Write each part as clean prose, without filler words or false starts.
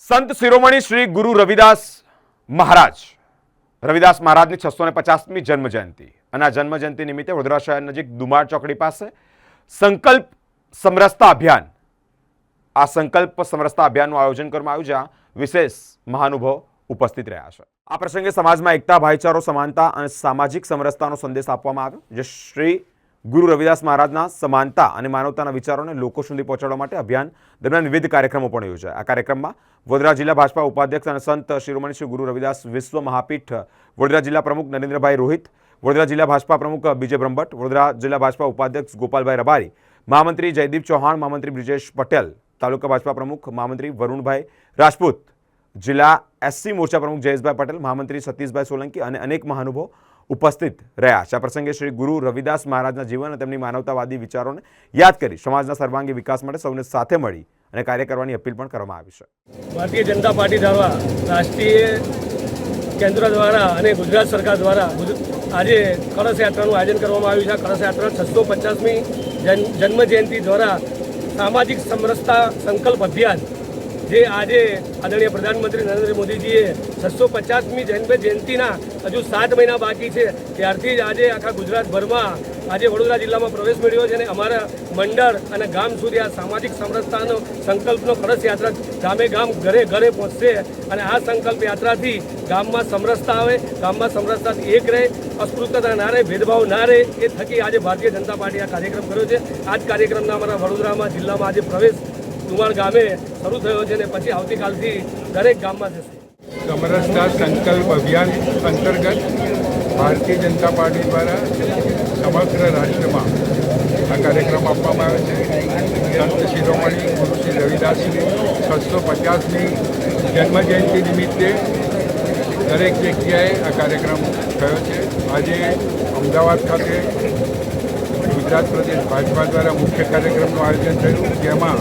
સંત શિરોમણી શ્રી ગુરુ રવિદાસ મહારાજની 650મી જન્મ જયંતિ અને આ જન્મ જયંતિ નિમિત્તે વડોદરા શહેર નજીક દુમાળ ચોકડી પાસે સંકલ્પ સમરસતા અભિયાનનું આયોજન કરવામાં આવ્યું, જ્યાં વિશેષ મહાનુભાવો ઉપસ્થિત રહ્યા છે। આ પ્રસંગે સમાજમાં એકતા, ભાઈચારો, સમાનતા અને સામાજિક સમરસતાનો સંદેશ આપવામાં આવ્યો, જે શ્રી ગુરુ રવિદાસ મહારાજના સમાનતા અને માનવતાના વિચારોને લોકો સુધી પહોંચાડવા માટે અભિયાન દરમિયાન વિવિધ કાર્યક્રમો પણ યોજાયા। આ કાર્યક્રમમાં વડોદરા જિલ્લા ભાજપા ઉપાધ્યક્ષ અને સંત શિરોમણી શ્રી ગુરુ રવિદાસ વિશ્વ મહાપીઠ વડોદરા જિલ્લા પ્રમુખ નરેન્દ્રભાઈ રોહિત, વડોદરા જિલ્લા ભાજપા પ્રમુખ બીજે બ્રહ્મભટ્ટ, વડોદરા જિલ્લા ભાજપા ઉપાધ્યક્ષ ગોપાલભાઈ રબારી, મહામંત્રી જયદીપ ચૌહાણ, મહામંત્રી બ્રિજેશ પટેલ, તાલુકા ભાજપા પ્રમુખ મહામંત્રી વરુણભાઈ રાજપૂત, જિલ્લા એસસી મોરચા પ્રમુખ જયેશભાઈ પટેલ, મહામંત્રી સતીશભાઈ સોલંકી અને અનેક મહાનુભાવો ઉપસ્થિત રહ્યા છે। આ પ્રસંગે શ્રી ગુરુ રવિદાસ મહારાજના જીવન અને તેમની માનવતાવાદી વિચારોને યાદ કરી સમાજના સર્વાંગી વિકાસ માટે સૌને સાથે મળી અને કાર્ય કરવાની અપીલ પણ કરવામાં આવી છે। ભારતીય જનતા પાર્ટી દ્વારા રાષ્ટ્રીય કેન્દ્ર દ્વારા અને ગુજરાત સરકાર દ્વારા આજે કળશ યાત્રાનું આયોજન કરવામાં આવ્યું છે। કળશ યાત્રા 650મી જન્મ જયંતિ દ્વારા સામાજિક સમરસતા સંકલ્પ અભિયાન, જે આજે આદરણીય પ્રધાનમંત્રી નરેન્દ્ર મોદીજીએ 650મી જન્મ જયંતિના હજુ 7 મહિના બાકી છે ત્યારથી જ આજે આખા ગુજરાતભરમાં આજે વડોદરા જિલ્લામાં પ્રવેશ મેળવ્યો છે અને અમારા મંડળ અને ગામ સુધી આ સામાજિક સમરસતાનો સંકલ્પનો કળશ યાત્રા ગામે ગામ ઘરે ઘરે પહોંચશે અને આ સંકલ્પ યાત્રાથી ગામમાં સમરસતા આવે, ગામમાં સમરસતાથી એક રહે, અસ્પૃશ્યતા ના રહે, ભેદભાવ ના રહે, એ થકી આજે ભારતીય જનતા પાર્ટી આ કાર્યક્રમ કર્યો છે। આ જ કાર્યક્રમના અમારા વડોદરામાં જિલ્લામાં આજે પ્રવેશ દુમાળ ગામે શરૂ થયો છે અને પછી આવતીકાલથી દરેક ગામમાં જશે। સમરસતા સંકલ્પ અભિયાન અંતર્ગત ભારતીય જનતા પાર્ટી દ્વારા સમગ્ર રાષ્ટ્રમાં આ કાર્યક્રમ આપવામાં આવે છે। સંત શિરોમણી ગુરુ શ્રી રવિદાસની 650મી જન્મજયંતિ નિમિત્તે દરેક જગ્યાએ આ કાર્યક્રમ થયો છે। આજે અમદાવાદ ખાતે ગુજરાત પ્રદેશ ભાજપા દ્વારા મુખ્ય કાર્યક્રમનું આયોજન થયું, જેમાં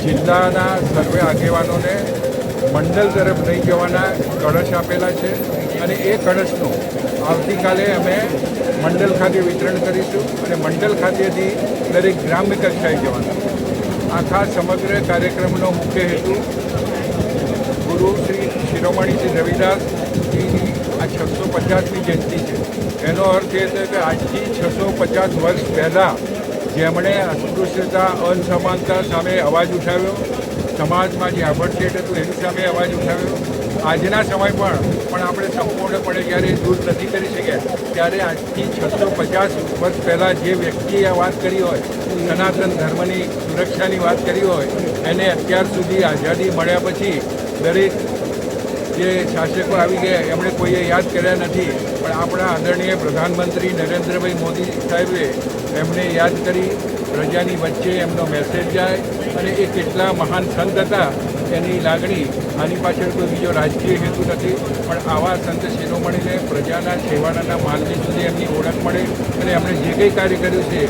જિલ્લાના સર્વે આગેવાનોને મંડળ તરફ લઈ જવાના કળશ આપેલા છે અને એ કળશનું આવતીકાલે અમે મંડળ ખાતે વિતરણ કરીશું અને મંડળ ખાતેથી દરેક ગ્રામ્ય કક્ષાએ જવાના। આખા સમગ્ર કાર્યક્રમનો મુખ્ય હેતુ ગુરુ શ્રી શિરોમણી શ્રી રવિદાસજીની આ 650મી જયંતિ છે। એનો અર્થ એ છે કે આજથી 650 વર્ષ પહેલાં જેમણે અસ્પૃશ્યતા, અસમાનતા સામે અવાજ ઉઠાવ્યો, સમાજમાં જે આભડછેટ હતું એની સામે અવાજ ઉઠાવ્યો, આજના સમય પણ આપણે સંપૂર્ણપણે જ્યારે દૂર નથી કરી શક્યા, ત્યારે આજથી 650 વર્ષ પહેલાં જે વ્યક્તિએ આ વાત કરી હોય, સનાતન ધર્મની સુરક્ષાની વાત કરી હોય, એને અત્યાર સુધી આઝાદી મળ્યા પછી દરેક જે શાસકો આવી ગયા એમણે કોઈએ યાદ કર્યા નથી, પણ આપણા આદરણીય પ્રધાનમંત્રી નરેન્દ્રભાઈ મોદી સાહેબે એમને યાદ કરી પ્રજાની વચ્ચે એમનો મેસેજ જાય અને એ કેટલા મહાન સંત હતા એની લાગણી, આની પાછળ કોઈ બીજો રાજકીય હેતુ નથી, પણ આવા સંત શિરોમણીને પ્રજાના છેવાડાના માનવી સુધી એમની ઓળખ મળે અને એમણે જે કંઈ કાર્ય કર્યું છે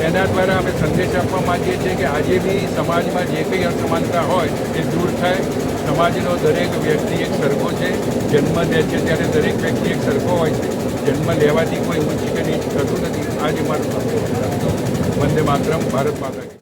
એના દ્વારા અમે સંદેશ આપવા માગીએ છીએ કે આજે બી સમાજમાં જે કંઈ અસમાનતા હોય એ દૂર થાય। સમાજનો દરેક વ્યક્તિ એક સરખો છે, જન્મ લે છે ત્યારે દરેક વ્યક્તિ એક સરખો હોય છે, જન્મ લેવાથી કોઈ ઊંચી કે નીચ થતું નથી। આજે મારું વંદે માતરમ, ભારત માતા કી।